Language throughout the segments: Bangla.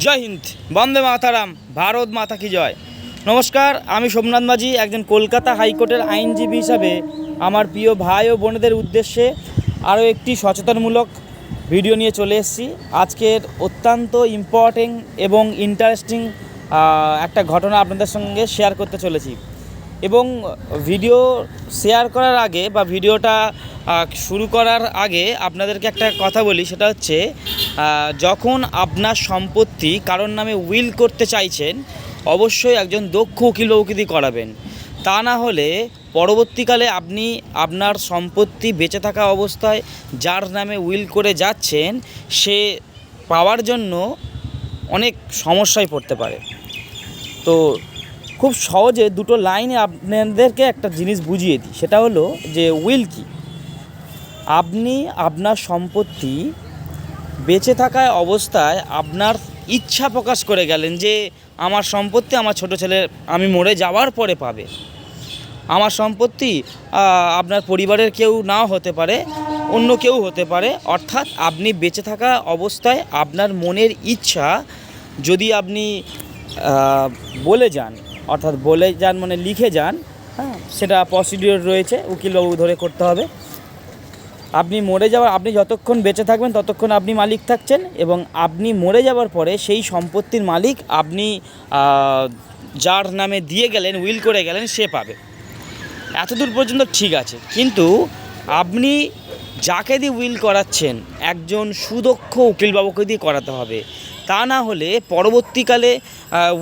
জয় হিন্দ, বন্দে মাতারাম, ভারত মাতা কি জয়। নমস্কার, আমি সোমনাথ মাঝি, একজন কলকাতা হাইকোর্টের আইনজীবী হিসাবে আমার প্রিয় ভাই ও বোনেদের উদ্দেশ্যে আরও একটি সচেতনমূলক ভিডিও নিয়ে চলে এসেছি। আজকের অত্যন্ত ইম্পর্টেন্ট এবং ইন্টারেস্টিং একটা ঘটনা আপনাদের সঙ্গে শেয়ার করতে চলেছি। এবং ভিডিও শেয়ার করার আগে বা ভিডিওটা শুরু করার আগে আপনাদেরকে একটা কথা বলি, সেটা হচ্ছে যখন আপনার সম্পত্তি কারোর নামে উইল করতে চাইছেন, অবশ্যই একজন দক্ষ উকিল দিয়ে করাবেন। তা না হলে পরবর্তীকালে আপনি আপনার সম্পত্তি বেঁচে থাকা অবস্থায় যার নামে উইল করে যাচ্ছেন, সে পাওয়ার জন্য অনেক সমস্যায় পড়তে পারে। তো খুব সহজে দুটো লাইনে আপনাদেরকে একটা জিনিস বুঝিয়ে দিই, সেটা হলো যে উইল কি। আপনি আপনার সম্পত্তি বেঁচে থাকা অবস্থায় আপনার ইচ্ছা প্রকাশ করে গেলেন যে আমার সম্পত্তি আমার ছোট ছেলে আমি মরে যাওয়ার পরে পাবে। আমার সম্পত্তি আপনার পরিবারের কেউ নাও হতে পারে, অন্য কেউ হতে পারে। অর্থাৎ আপনি বেঁচে থাকা অবস্থায় আপনার মনের ইচ্ছা যদি আপনি বলে যান, অর্থাৎ বলে যান মানে লিখে যান, হ্যাঁ, সেটা প্রসিডিওর রয়েছে, উকিলবাবু ধরে করতে হবে। আপনি মরে যাওয়ার, আপনি যতক্ষণ বেঁচে থাকবেন ততক্ষণ আপনি মালিক থাকছেন, এবং আপনি মরে যাওয়ার পরে সেই সম্পত্তির মালিক আপনি যার নামে দিয়ে গেলেন, উইল করে গেলেন, সে পাবে। এতদূর পর্যন্ত ঠিক আছে, কিন্তু আপনি যাকে দিয়ে উইল করাচ্ছেন একজন সুদক্ষ উকিলবাবুকে দিয়ে করাতে হবে। তা না হলে পরবর্তীকালে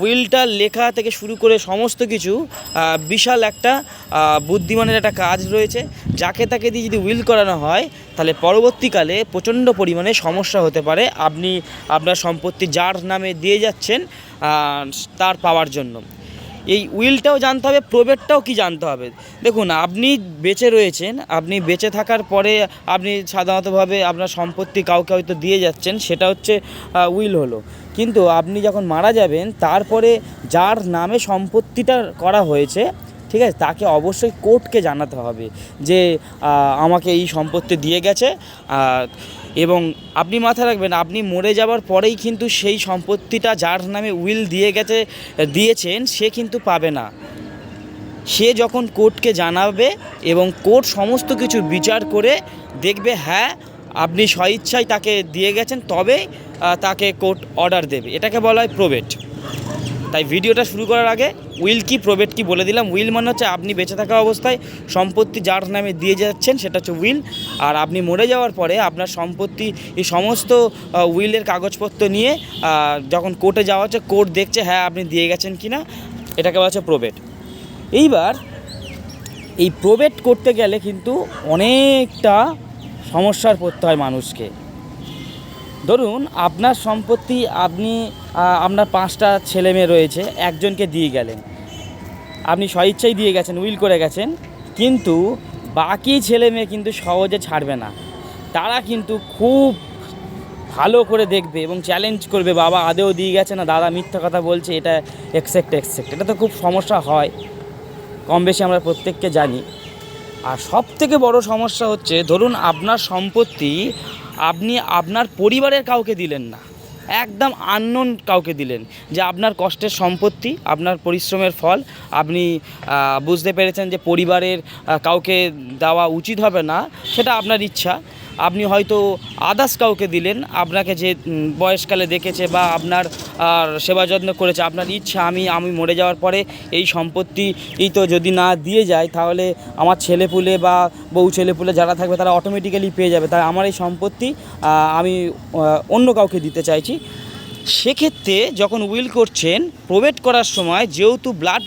উইলটা লেখা থেকে শুরু করে সমস্ত কিছু বিশাল একটা বুদ্ধিমানের একটা কাজ রয়েছে। যাকে তাকে দিয়ে যদি উইল করানো হয়, তাহলে পরবর্তীকালে প্রচণ্ড পরিমাণে সমস্যা হতে পারে আপনি আপনার সম্পত্তি যার নামে দিয়ে যাচ্ছেন তার পাওয়ার জন্য। এই উইলটাও জানতে হবে, প্রবেটটাও কি জানতে হবে। দেখুন, আপনি বেঁচে রয়েছেন, আপনি বেঁচে থাকার পরে আপনি সাধারণতভাবে আপনার সম্পত্তি কাউকে হয়তো দিয়ে যাচ্ছেন, সেটা হচ্ছে উইল হলো। কিন্তু আপনি যখন মারা যাবেন, তারপরে যার নামে সম্পত্তিটা করা হয়েছে, ঠিক আছে, তাকে অবশ্যই কোর্টকে জানাতে হবে যে আমাকে এই সম্পত্তি দিয়ে গেছে। এবং আপনি মাথায় রাখবেন, আপনি মরে যাওয়ার পরেই কিন্তু সেই সম্পত্তিটা যার নামে উইল দিয়েছেন সে কিন্তু পাবে না। সে যখন কোর্টকে জানাবে এবং কোর্ট সমস্ত কিছু বিচার করে দেখবে হ্যাঁ আপনি স্বইচ্ছায় তাকে দিয়ে গেছেন, তবে তাকে কোর্ট অর্ডার দেবে। এটাকে বলা হয় প্রবেট। তাই ভিডিওটা শুরু করার আগে উইল কি প্রবেট কি বলে দিলাম। উইল মানে হচ্ছে আপনি বেঁচে থাকা অবস্থায় সম্পত্তি যার নামে দিয়ে যাচ্ছেন, সেটা হচ্ছে উইল। আর আপনি মরে যাওয়ার পরে আপনার সম্পত্তি এই সমস্ত উইলের কাগজপত্র নিয়ে যখন কোর্টে যাওয়া হচ্ছে, কোর্ট দেখছে হ্যাঁ আপনি দিয়ে গেছেন কি না, এটাকে বলা হচ্ছে প্রবেট। এইবার এই প্রবেট করতে গেলে কিন্তু অনেকটা সমস্যার পড়তে হয় মানুষকে। ধরুন, আপনার সম্পত্তি আপনার 5টা ছেলে মেয়ে রয়েছে, একজনকে দিয়ে গেলেন, আপনি স্বইচ্ছাই দিয়ে গেছেন, উইল করে গেছেন, কিন্তু বাকি ছেলে মেয়ে কিন্তু সহজে ছাড়বে না। তারা কিন্তু খুব ভালো করে দেখবে এবং চ্যালেঞ্জ করবে, বাবা আদেও দিয়ে গেছে না, দাদা মিথ্যা কথা বলছে, এটা এক্সেপ্ট। এটা তো খুব সমস্যা হয়, কম বেশি আমরা প্রত্যেককে জানি। আর সবথেকে বড় সমস্যা হচ্ছে, ধরুন আপনার সম্পত্তি আপনি আপনার পরিবারের কাউকে দিলেন না, একদম আননোন কাউকে দিলেন, যে আপনার কষ্টের সম্পত্তি, আপনার পরিশ্রমের ফল, আপনি বুঝতে পেরেছেন যে পরিবারের কাউকে দেওয়া উচিত হবে না, সেটা আপনার ইচ্ছা। আপনি হয়তো আদার্স কাউকে দিলেন, আপনাকে যে বয়সকালে দেখেছে বা আপনার সেবা যত্ন করেছে, আপনার ইচ্ছা আমি মরে যাওয়ার পরে এই সম্পত্তি তো যদি না দিয়ে যায়, তাহলে আমার ছেলেপুলে বা বউ ছেলেপুলে যারা থাকবে তারা অটোমেটিক্যালি পেয়ে যাবে, তাই আমার এই সম্পত্তি আমি অন্য কাউকে দিতে চাইছি। সেক্ষেত্রে যখন উইল করছেন, প্রবেট করার সময় যেহেতু ব্লাড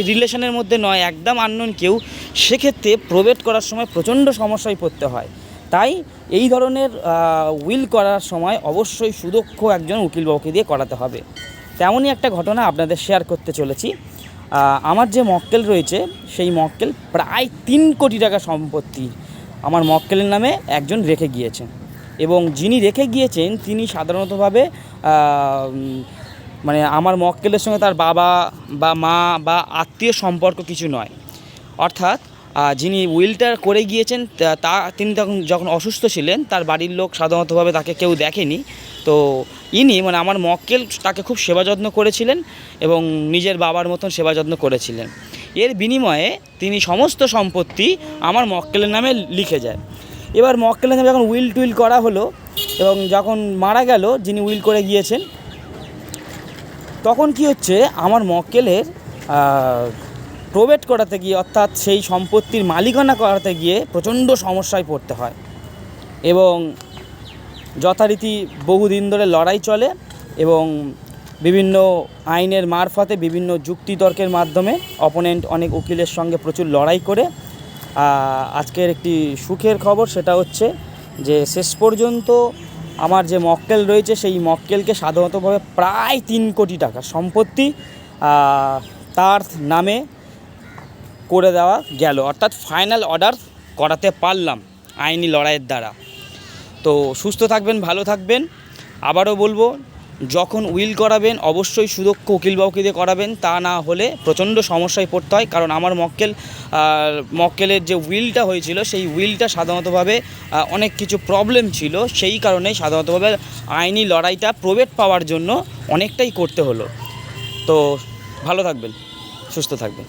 রিলেশনের মধ্যে নয়, একদম আননোন কেউ, সেক্ষেত্রে প্রবেট করার সময় প্রচণ্ড সমস্যায় পড়তে হয়। তাই এই ধরনের উইল করার সময় অবশ্যই সুদক্ষ একজন উকিলবাবুকে দিয়ে করাতে হবে। তেমনই একটা ঘটনা আপনাদের শেয়ার করতে চলেছি। আমার যে মক্কেল রয়েছে, সেই মক্কেল প্রায় 3 কোটি টাকা সম্পত্তি আমার মক্কেলের নামে একজন রেখে গিয়েছেন, এবং যিনি রেখে গিয়েছেন তিনি সাধারণতভাবে মানে আমার মক্কেলের সঙ্গে তার বাবা বা মা বা আত্মীয় সম্পর্ক কিছু নয়। অর্থাৎ যিনি উইলটা করে গিয়েছেন তিনি যখন অসুস্থ ছিলেন, তার বাড়ির লোক সাধারণতভাবে তাকে কেউ দেখেনি, তো ইনি মানে আমার মক্কেল তাকে খুব সেবা যত্ন করেছিলেন এবং নিজের বাবার মতন সেবা যত্ন করেছিলেন। এর বিনিময়ে তিনি সমস্ত সম্পত্তি আমার মক্কেলের নামে লিখে যায়। এবার মক্কেলের নামে যখন উইল টুইল করা হলো এবং যখন মারা গেল যিনি উইল করে গিয়েছেন, তখন কি হচ্ছে, আমার মক্কেলের প্রবেট করাতে গিয়ে অর্থাৎ সেই সম্পত্তির মালিকানা করাতে গিয়ে প্রচণ্ড সমস্যায় পড়তে হয় এবং যথারীতি বহুদিন ধরে লড়াই চলে এবং বিভিন্ন আইনের মারফতে বিভিন্ন যুক্তিতর্কের মাধ্যমে অপোনেন্ট অনেক উকিলের সঙ্গে প্রচুর লড়াই করে আজকের একটি সুখের খবর, সেটা হচ্ছে যে শেষ পর্যন্ত আমার যে মক্কেল রয়েছে সেই মক্কেলকে সাধারণতভাবে প্রায় 3 কোটি টাকা সম্পত্তি তার নামে করে দেওয়া গেল, অর্থাৎ ফাইনাল অর্ডার করাতে পারলাম আইনি লড়াইয়ের দ্বারা। তো সুস্থ থাকবেন, ভালো থাকবেন। আবারও বলবো, যখন উইল করাবেন অবশ্যই সুদক্ষ উকিল বাউকে দিয়ে করাবেন, তা না হলে প্রচণ্ড সমস্যায় পড়তে হয়। কারণ আমার মক্কেলের যে উইলটা হয়েছিল সেই উইলটা সাধারণতভাবে অনেক কিছু প্রবলেম ছিল, সেই কারণেই সাধারণতভাবে আইনি লড়াইটা প্রবেট পাওয়ার জন্য অনেকটাই করতে হলো। তো ভালো থাকবেন, সুস্থ থাকবেন।